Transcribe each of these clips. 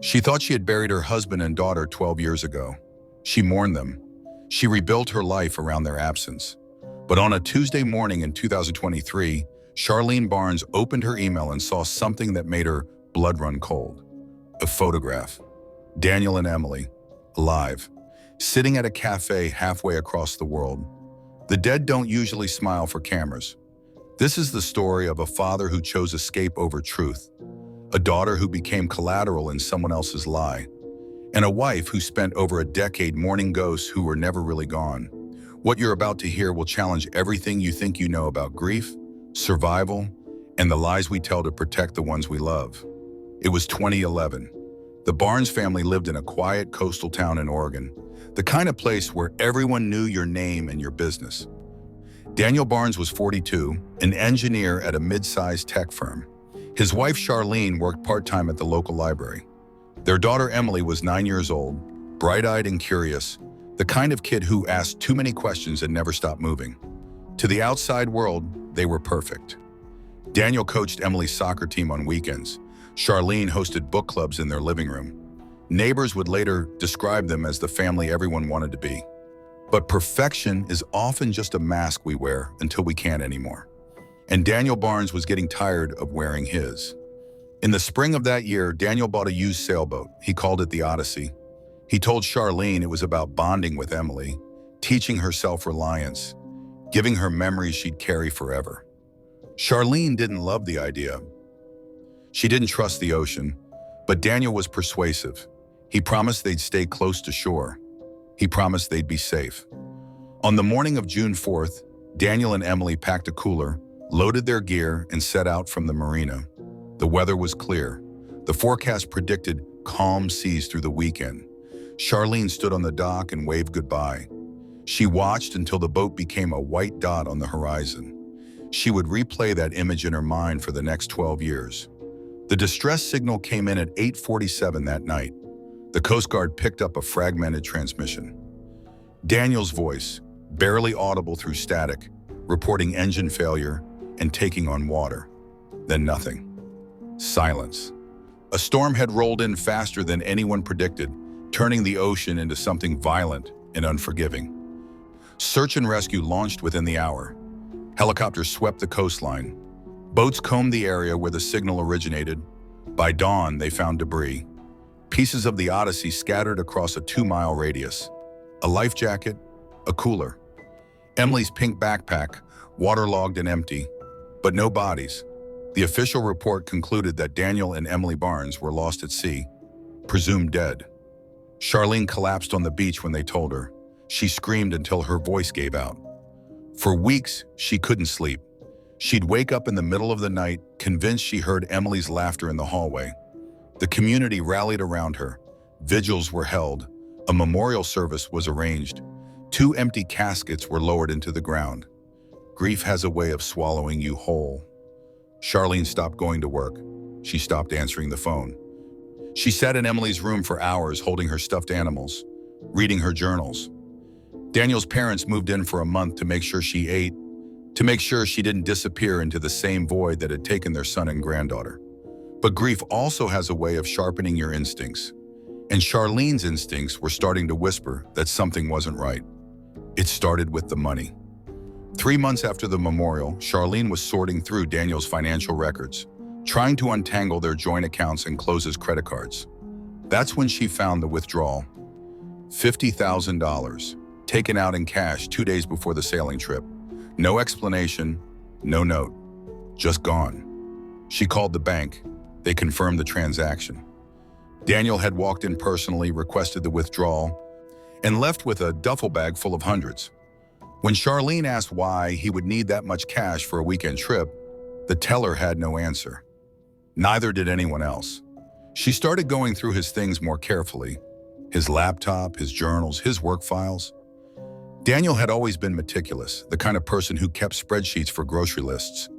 She thought she had buried her husband and daughter 12 years ago. She mourned them. She rebuilt her life around their absence. But on a Tuesday morning in 2023, Charlene Barnes opened her email and saw something that made her blood run cold. A photograph. Daniel and Emily, alive, sitting at a cafe halfway across the world. The dead don't usually smile for cameras. This is the story of a father who chose escape over truth, a daughter who became collateral in someone else's lie, and a wife who spent over a decade mourning ghosts who were never really gone. What you're about to hear will challenge everything you think you know about grief, survival, and the lies we tell to protect the ones we love. It was 2011. The Barnes family lived in a quiet coastal town in Oregon, the kind of place where everyone knew your name and your business. Daniel Barnes was 42, an engineer at a mid-sized tech firm. His wife Charlene worked part-time at the local library. Their daughter Emily was 9 years old, bright-eyed and curious, the kind of kid who asked too many questions and never stopped moving. To the outside world, they were perfect. Daniel coached Emily's soccer team on weekends. Charlene hosted book clubs in their living room. Neighbors would later describe them as the family everyone wanted to be. But perfection is often just a mask we wear until we can't anymore. And Daniel Barnes was getting tired of wearing his. In the spring of that year, Daniel bought a used sailboat. He called it the Odyssey. He told Charlene it was about bonding with Emily, teaching her self-reliance, giving her memories she'd carry forever. Charlene didn't love the idea. She didn't trust the ocean, but Daniel was persuasive. He promised they'd stay close to shore. He promised they'd be safe. On the morning of June 4th, Daniel and Emily packed a cooler, loaded their gear, and set out from the marina. The weather was clear. The forecast predicted calm seas through the weekend. Charlene stood on the dock and waved goodbye. She watched until the boat became a white dot on the horizon. She would replay that image in her mind for the next 12 years. The distress signal came in at 8:47 that night. The Coast Guard picked up a fragmented transmission. Daniel's voice, barely audible through static, reporting engine failure and taking on water. Then nothing. Silence. A storm had rolled in faster than anyone predicted, turning the ocean into something violent and unforgiving. Search and rescue launched within the hour. Helicopters swept the coastline. Boats combed the area where the signal originated. By dawn, they found debris. Pieces of the Odyssey scattered across a 2-mile radius. A life jacket, a cooler. Emily's pink backpack, waterlogged and empty, but no bodies. The official report concluded that Daniel and Emily Barnes were lost at sea, presumed dead. Charlene collapsed on the beach when they told her. She screamed until her voice gave out. For weeks, she couldn't sleep. She'd wake up in the middle of the night, convinced she heard Emily's laughter in the hallway. The community rallied around her. Vigils were held. A memorial service was arranged. 2 empty caskets were lowered into the ground. Grief has a way of swallowing you whole. Charlene stopped going to work. She stopped answering the phone. She sat in Emily's room for hours holding her stuffed animals, reading her journals. Daniel's parents moved in for a month to make sure she ate, to make sure she didn't disappear into the same void that had taken their son and granddaughter. But grief also has a way of sharpening your instincts. And Charlene's instincts were starting to whisper that something wasn't right. It started with the money. 3 months after the memorial, Charlene was sorting through Daniel's financial records, trying to untangle their joint accounts and close his credit cards. That's when she found the withdrawal. $50,000, taken out in cash 2 days before the sailing trip. No explanation, no note, just gone. She called the bank. They confirmed the transaction. Daniel had walked in personally, requested the withdrawal, and left with a duffel bag full of hundreds. When Charlene asked why he would need that much cash for a weekend trip, the teller had no answer. Neither did anyone else. She started going through his things more carefully. His laptop, his journals, his work files. Daniel had always been meticulous, the kind of person who kept spreadsheets for grocery lists.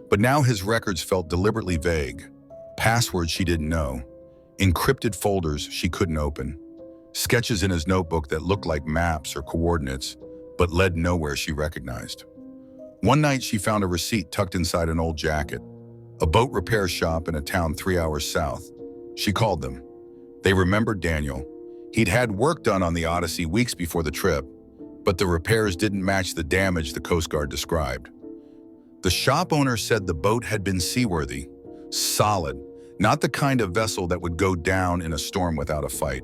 But now his records felt deliberately vague. Passwords she didn't know. Encrypted folders she couldn't open. Sketches in his notebook that looked like maps or coordinates, but led nowhere she recognized. One night she found a receipt tucked inside an old jacket. A boat repair shop in a town 3 hours south. She called them. They remembered Daniel. He'd had work done on the Odyssey weeks before the trip, but the repairs didn't match the damage the Coast Guard described. The shop owner said the boat had been seaworthy, solid, not the kind of vessel that would go down in a storm without a fight.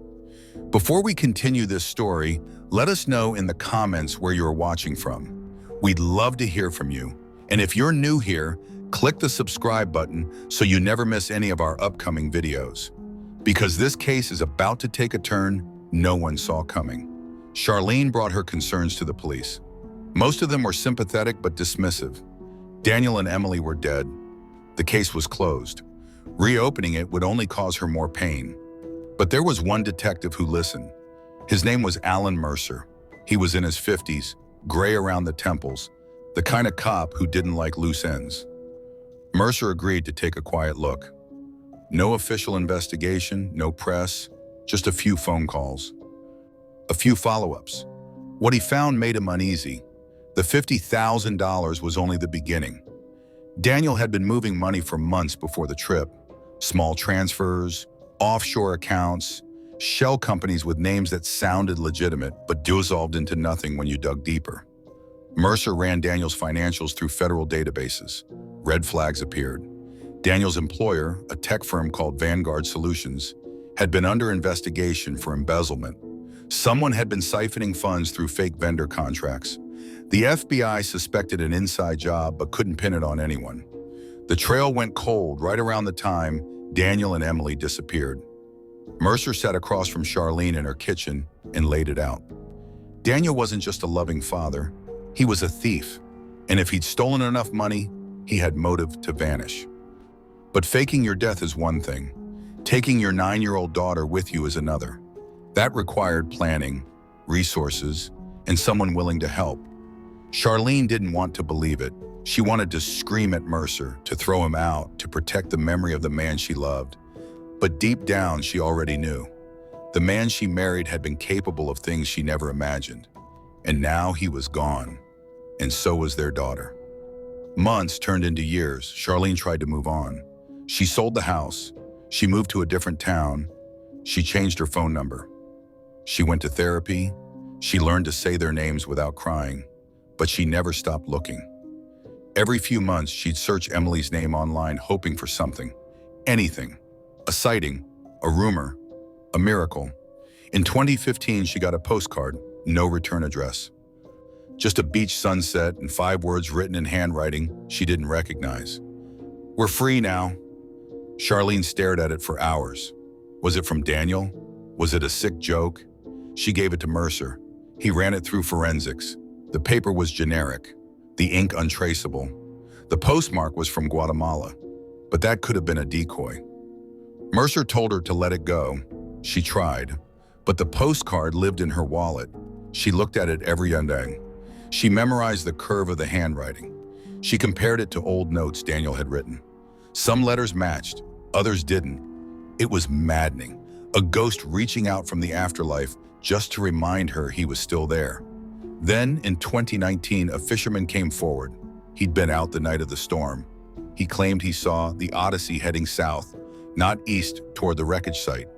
Before we continue this story, let us know in the comments where you're watching from. We'd love to hear from you. And if you're new here, click the subscribe button so you never miss any of our upcoming videos. Because this case is about to take a turn no one saw coming. Charlene brought her concerns to the police. Most of them were sympathetic but dismissive. Daniel and Emily were dead. The case was closed. Reopening it would only cause her more pain. But there was one detective who listened. His name was Alan Mercer. He was in his 50s, gray around the temples, the kind of cop who didn't like loose ends. Mercer agreed to take a quiet look. No official investigation, no press, just a few phone calls. A few follow-ups. What he found made him uneasy. The $50,000 was only the beginning. Daniel had been moving money for months before the trip. Small transfers, offshore accounts, shell companies with names that sounded legitimate but dissolved into nothing when you dug deeper. Mercer ran Daniel's financials through federal databases. Red flags appeared. Daniel's employer, a tech firm called Vanguard Solutions, had been under investigation for embezzlement. Someone had been siphoning funds through fake vendor contracts. The FBI suspected an inside job but couldn't pin it on anyone. The trail went cold right around the time Daniel and Emily disappeared. Mercer sat across from Charlene in her kitchen and laid it out. Daniel wasn't just a loving father, he was a thief. And if he'd stolen enough money, he had motive to vanish. But faking your death is one thing. Taking your 9-year-old daughter with you is another. That required planning, resources, and someone willing to help. Charlene didn't want to believe it. She wanted to scream at Mercer, to throw him out, to protect the memory of the man she loved. But deep down, she already knew. The man she married had been capable of things she never imagined. And now he was gone. And so was their daughter. Months turned into years. Charlene tried to move on. She sold the house. She moved to a different town. She changed her phone number. She went to therapy. She learned to say their names without crying. But she never stopped looking. Every few months, she'd search Emily's name online, hoping for something. Anything. A sighting, a rumor, a miracle. In 2015, she got a postcard, no return address. Just a beach sunset and 5 words written in handwriting she didn't recognize. "We're free now." Charlene stared at it for hours. Was it from Daniel? Was it a sick joke? She gave it to Mercer. He ran it through forensics. The paper was generic, the ink untraceable. The postmark was from Guatemala, but that could have been a decoy. Mercer told her to let it go. She tried, but the postcard lived in her wallet. She looked at it every day. She memorized the curve of the handwriting. She compared it to old notes Daniel had written. Some letters matched, others didn't. It was maddening, a ghost reaching out from the afterlife just to remind her he was still there. Then, in 2019, a fisherman came forward. He'd been out the night of the storm. He claimed he saw the Odyssey heading south, not east toward the wreckage site.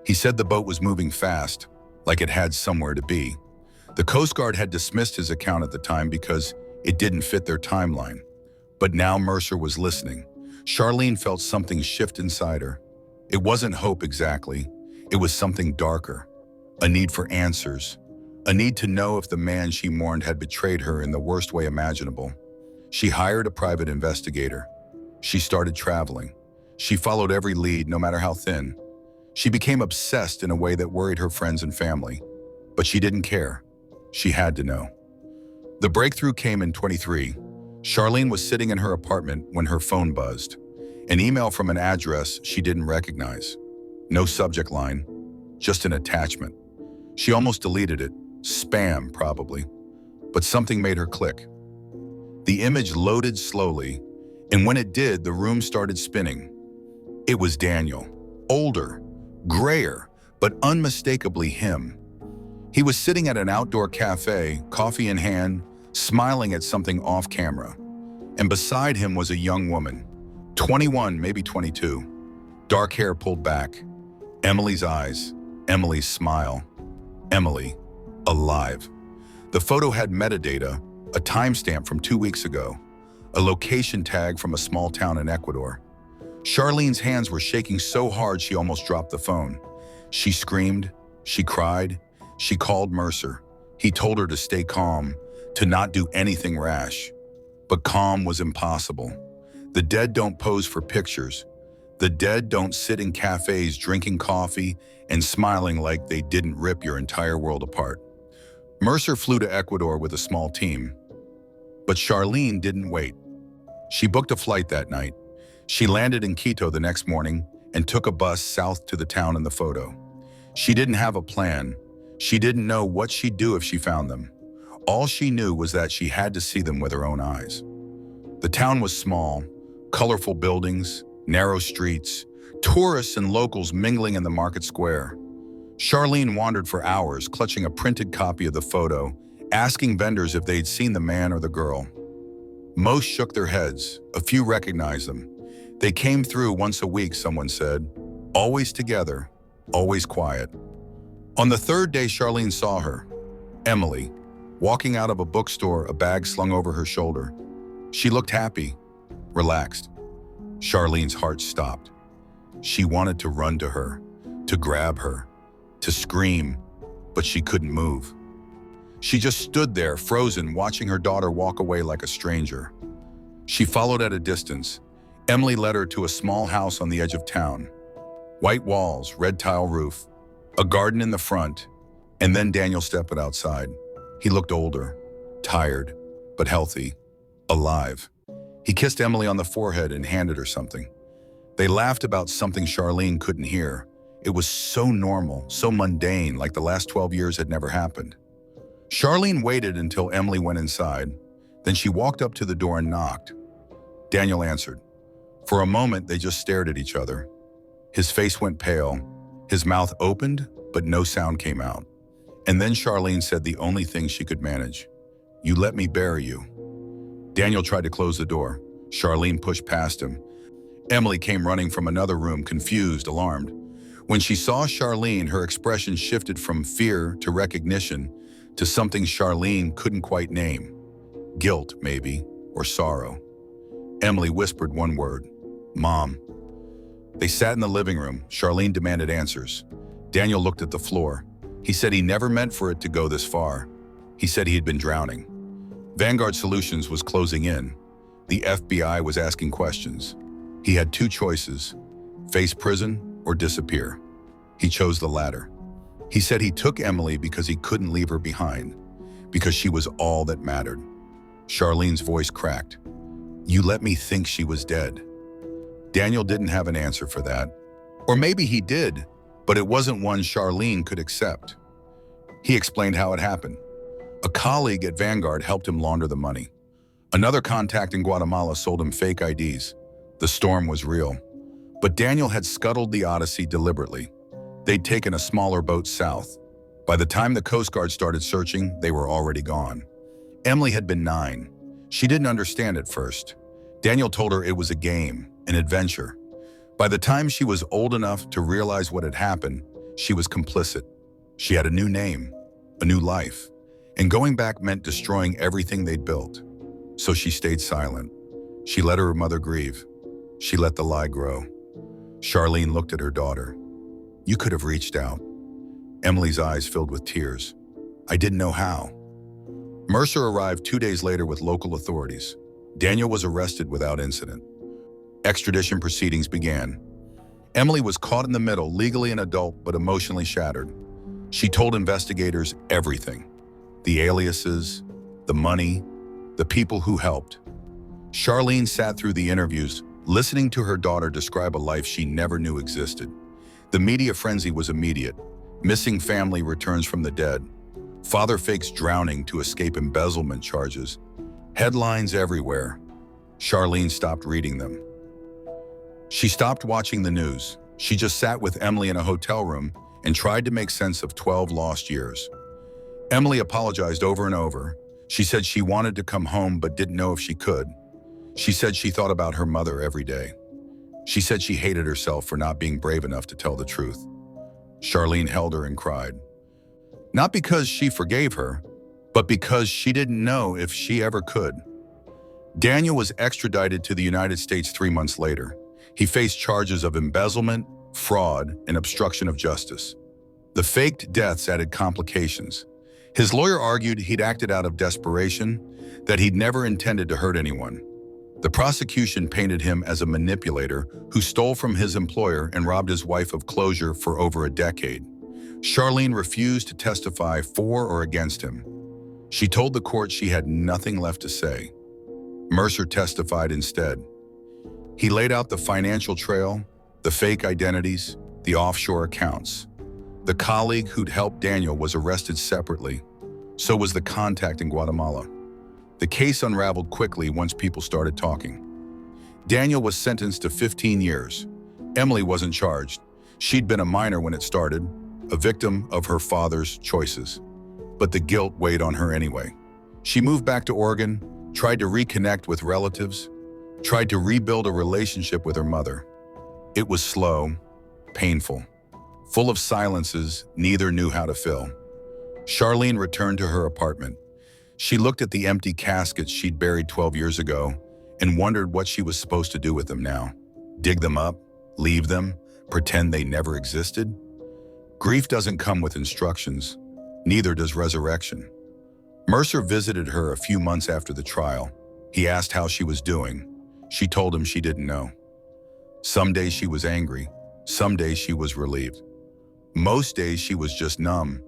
He said the boat was moving fast, like it had somewhere to be. The Coast Guard had dismissed his account at the time because it didn't fit their timeline. But now Mercer was listening. Charlene felt something shift inside her. It wasn't hope exactly. It was something darker. A need for answers. A need to know if the man she mourned had betrayed her in the worst way imaginable. She hired a private investigator. She started traveling. She followed every lead, no matter how thin. She became obsessed in a way that worried her friends and family. But she didn't care. She had to know. The breakthrough came in 23. Charlene was sitting in her apartment when her phone buzzed. An email from an address she didn't recognize. No subject line, just an attachment. She almost deleted it. Spam, probably. But something made her click. The image loaded slowly, and when it did, the room started spinning. It was Daniel. Older, grayer, but unmistakably him. He was sitting at an outdoor cafe, coffee in hand, smiling at something off camera. And beside him was a young woman, 21, maybe 22. Dark hair pulled back, Emily's eyes, Emily's smile. Emily, alive. The photo had metadata, a timestamp from 2 weeks ago, a location tag from a small town in Ecuador. Charlene's hands were shaking so hard she almost dropped the phone. She screamed, she cried, she called Mercer. He told her to stay calm, to not do anything rash. But calm was impossible. The dead don't pose for pictures. The dead don't sit in cafes drinking coffee and smiling like they didn't rip your entire world apart. Mercer flew to Ecuador with a small team. But Charlene didn't wait. She booked a flight that night. She landed in Quito the next morning and took a bus south to the town in the photo. She didn't have a plan. She didn't know what she'd do if she found them. All she knew was that she had to see them with her own eyes. The town was small, colorful buildings, narrow streets, tourists and locals mingling in the market square. Charlene wandered for hours, clutching a printed copy of the photo, asking vendors if they'd seen the man or the girl. Most shook their heads. A few recognized them. They came through once a week, someone said. Always together, always quiet. On the third day, Charlene saw her, Emily, walking out of a bookstore, a bag slung over her shoulder. She looked happy, relaxed. Charlene's heart stopped. She wanted to run to her, to grab her, to scream, but she couldn't move. She just stood there, frozen, watching her daughter walk away like a stranger. She followed at a distance. Emily led her to a small house on the edge of town. White walls, red tile roof, a garden in the front, and then Daniel stepped outside. He looked older, tired, but healthy, alive. He kissed Emily on the forehead and handed her something. They laughed about something Charlene couldn't hear. It was so normal, so mundane, like the last 12 years had never happened. Charlene waited until Emily went inside. Then she walked up to the door and knocked. Daniel answered. For a moment, they just stared at each other. His face went pale. His mouth opened, but no sound came out. And then Charlene said the only thing she could manage. You let me bury you. Daniel tried to close the door. Charlene pushed past him. Emily came running from another room, confused, alarmed. When she saw Charlene, her expression shifted from fear to recognition to something Charlene couldn't quite name. Guilt, maybe, or sorrow. Emily whispered one word, Mom. They sat in the living room. Charlene demanded answers. Daniel looked at the floor. He said he never meant for it to go this far. He said he had been drowning. Vanguard Solutions was closing in. The FBI was asking questions. He had two choices, face prison or disappear. He chose the latter. He said he took Emily because he couldn't leave her behind, because she was all that mattered. Charlene's voice cracked. You let me think she was dead. Daniel didn't have an answer for that. Or maybe he did, but it wasn't one Charlene could accept. He explained how it happened. A colleague at Vanguard helped him launder the money. Another contact in Guatemala sold him fake IDs. The storm was real. But Daniel had scuttled the Odyssey deliberately. They'd taken a smaller boat south. By the time the Coast Guard started searching, they were already gone. Emily had been 9. She didn't understand at first. Daniel told her it was a game, an adventure. By the time she was old enough to realize what had happened, she was complicit. She had a new name, a new life. And going back meant destroying everything they'd built. So she stayed silent. She let her mother grieve. She let the lie grow. Charlene looked at her daughter. You could have reached out. Emily's eyes filled with tears. I didn't know how. Mercer arrived 2 days later with local authorities. Daniel was arrested without incident. Extradition proceedings began. Emily was caught in the middle, legally an adult but emotionally shattered. She told investigators everything. The aliases, the money, the people who helped. Charlene sat through the interviews, listening to her daughter describe a life she never knew existed. The media frenzy was immediate. Missing family returns from the dead. Father fakes drowning to escape embezzlement charges. Headlines everywhere. Charlene stopped reading them. She stopped watching the news. She just sat with Emily in a hotel room and tried to make sense of 12 lost years. Emily apologized over and over. She said she wanted to come home but didn't know if she could. She said she thought about her mother every day. She said she hated herself for not being brave enough to tell the truth. Charlene held her and cried. Not because she forgave her, but because she didn't know if she ever could. Daniel was extradited to the United States 3 months later. He faced charges of embezzlement, fraud, and obstruction of justice. The faked deaths added complications. His lawyer argued he'd acted out of desperation, that he'd never intended to hurt anyone. The prosecution painted him as a manipulator who stole from his employer and robbed his wife of closure for over a decade. Charlene refused to testify for or against him. She told the court she had nothing left to say. Mercer testified instead. He laid out the financial trail, the fake identities, the offshore accounts. The colleague who'd helped Daniel was arrested separately. So was the contact in Guatemala. The case unraveled quickly once people started talking. Daniel was sentenced to 15 years. Emily wasn't charged. She'd been a minor when it started, a victim of her father's choices. But the guilt weighed on her anyway. She moved back to Oregon, tried to reconnect with relatives, tried to rebuild a relationship with her mother. It was slow, painful, full of silences neither knew how to fill. Charlene returned to her apartment. She looked at the empty caskets she'd buried 12 years ago and wondered what she was supposed to do with them now. Dig them up, leave them, pretend they never existed? Grief doesn't come with instructions, neither does resurrection. Mercer visited her a few months after the trial. He asked how she was doing. She told him she didn't know. Some days she was angry, some days she was relieved. Most days she was just numb.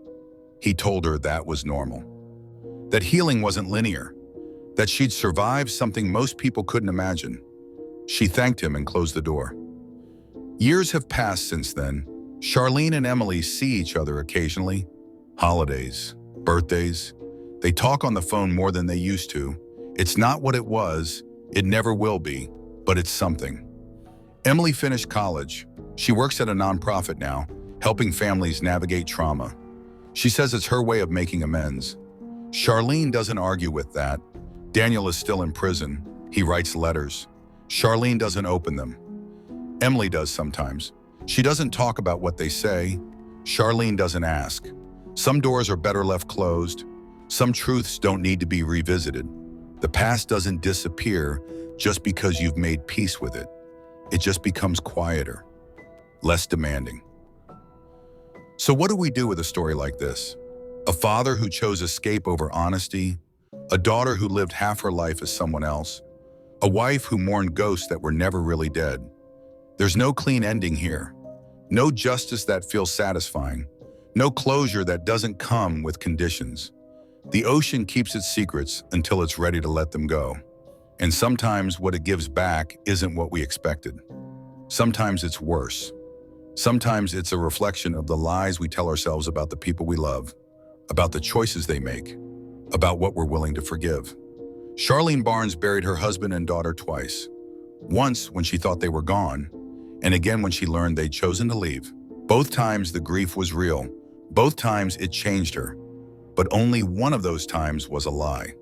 He told her that was normal. That healing wasn't linear, that she'd survived something most people couldn't imagine. She thanked him and closed the door. Years have passed since then. Charlene and Emily see each other occasionally. Holidays, birthdays. They talk on the phone more than they used to. It's not what it was, it never will be, but it's something. Emily finished college. She works at a nonprofit now, helping families navigate trauma. She says it's her way of making amends. Charlene doesn't argue with that. Daniel is still in prison. He writes letters. Charlene doesn't open them. Emily does sometimes. She doesn't talk about what they say. Charlene doesn't ask. Some doors are better left closed. Some truths don't need to be revisited. The past doesn't disappear just because you've made peace with it. It just becomes quieter, less demanding. So what do we do with a story like this? A father who chose escape over honesty, a daughter who lived half her life as someone else, a wife who mourned ghosts that were never really dead. There's no clean ending here. No justice that feels satisfying. No closure that doesn't come with conditions. The ocean keeps its secrets until it's ready to let them go. And sometimes what it gives back isn't what we expected. Sometimes it's worse. Sometimes it's a reflection of the lies we tell ourselves about the people we love, about the choices they make, about what we're willing to forgive. Charlene Barnes buried her husband and daughter twice. Once when she thought they were gone, and again when she learned they'd chosen to leave. Both times the grief was real. Both times it changed her. But only one of those times was a lie.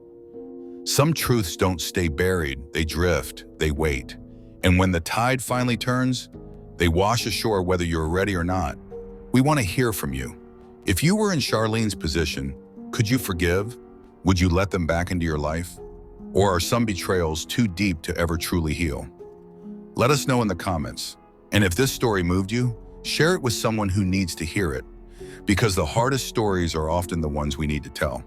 Some truths don't stay buried, they drift, they wait. And when the tide finally turns, they wash ashore whether you're ready or not. We want to hear from you. If you were in Charlene's position, could you forgive? Would you let them back into your life? Or are some betrayals too deep to ever truly heal? Let us know in the comments. And if this story moved you, share it with someone who needs to hear it, because the hardest stories are often the ones we need to tell.